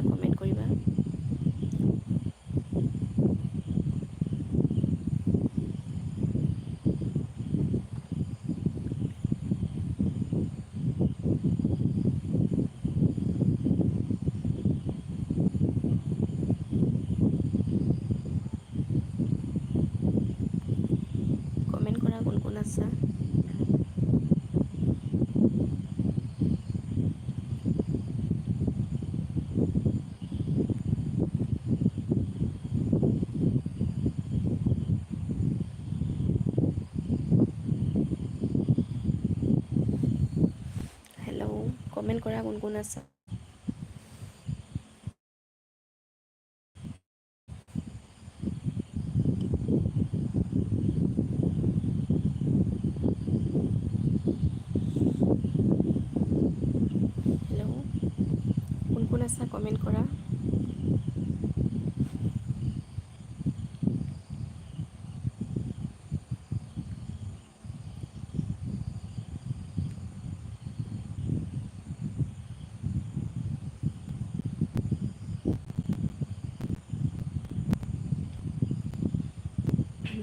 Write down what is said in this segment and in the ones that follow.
Comment কৰিবা। Comment কৰা কোন কোন আছা। হেল্ল', কমেণ্ট কৰা কোন কোন আছা। হেল্ল', কোন কোন আছা কমেণ্ট কৰা।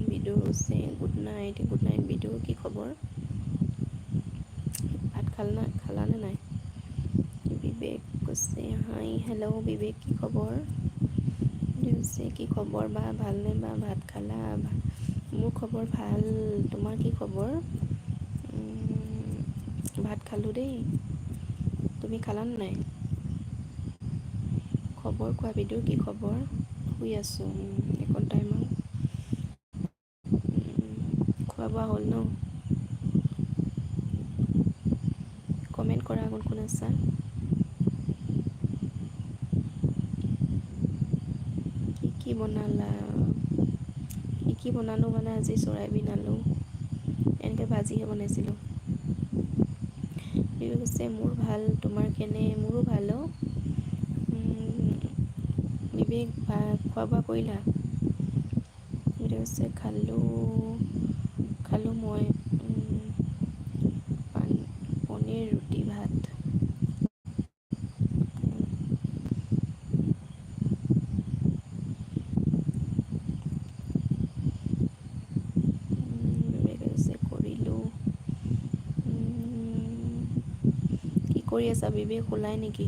বিদু কৈছে গুড নাইট বিদু, কি খবৰ? ভাত খালানে নাই? বিবেক কৈছে হাই হেল্ল' বিবেক, কি খবৰ? কৈছে কি খবৰ বা, ভালনে বা, ভাত খালা? মোৰ খবৰ ভাল, তোমাৰ কি খবৰ? ভাত খালোঁ দেই, তুমি খালানে নাই? খবৰ কোৱা বিদুৰ, কি খবৰ? শুই আছোঁ এইকণ টাইমত। খোৱা বোৱা হ'ল ন? কমেণ্ট কৰা কোন কোন আছা। কি বনালা? কি বনালোঁ মানে আজি চয়াবিন আলু এনেকৈ ভাজিহে বনাইছিলোঁ। বিবেক কৈছে মোৰ ভাল, তোমাৰ কেনে? মোৰো ভাল অ'। বিবেক খোৱা বোৱা কৰিলা? বিবেক কৈছে খালোঁ মই পনীৰ ৰুটি ভাত। বিবেক কৈছে কৰিলোঁ। কি কৰি আছা বিবেক, শুলাই নেকি?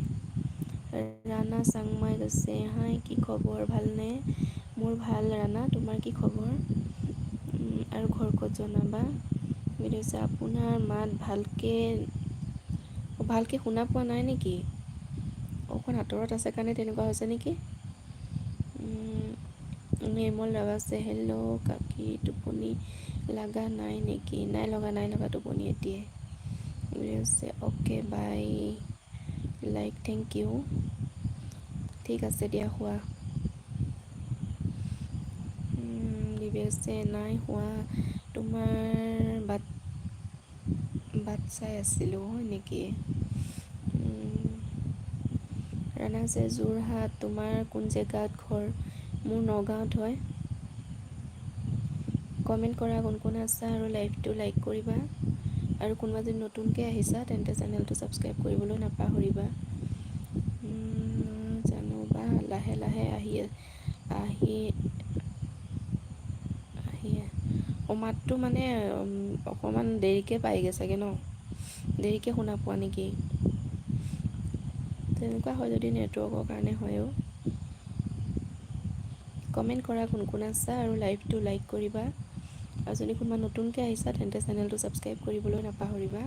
ৰাণা চাংমাই কৈছে হাই কি খবৰ, ভালনে? মোৰ ভাল ৰাণা, তোমাৰ কি খবৰ? আৰু ঘৰ ক'ত জনাবা। বিবেক কৈছে আপোনাৰ মাত ভালকৈ শুনা পোৱা নাই নেকি? অকণ আঁতৰত আছে কাৰণে তেনেকুৱা হৈছে নেকি? নিৰ্মল ৰাৱা কৈছে হেল্ল' কাকি, টোপনি লগা নাই নেকি? নাই লগা টোপনি এতিয়াই। বিবেক কৈছে okay bye like thank you. ঠিক আছে দিয়া শুৱা। বিবেক কৈছে নাই শুৱা, তোমাৰ বাট চাই আছিলোঁ। হয় নেকি? ৰাণা কৈছে যোৰহাট, তোমাৰ কোন জেগাত ঘৰ? মোৰ নগাঁৱত হয়। কমেণ্ট কৰা কোন কোন আছা আৰু লাইভটো লাইক কৰিবা। আৰু কোনোবা যদি নতুনকৈ আহিছা তেন্তে চেনেলটো ছাবস্ক্ৰাইব কৰিবলৈ নাপাহৰিবা। জানো বা লাহে লাহে আহি মাতটো মানে অকণমান দেৰিকৈ পায়গৈ চাগে ন? দেৰিকৈ শুনা পোৱা নেকি? তেনেকুৱা হয় যদি নেটৱৰ্কৰ কাৰণে হয় অ'। কমেণ্ট কৰা কোন কোন আছা আৰু লাইভটো লাইক কৰিবা। আৰু যদি কোনোবা নতুনকৈ আহিছা তেন্তে চেনেলটো ছাবস্ক্ৰাইব কৰিবলৈ নাপাহৰিবা।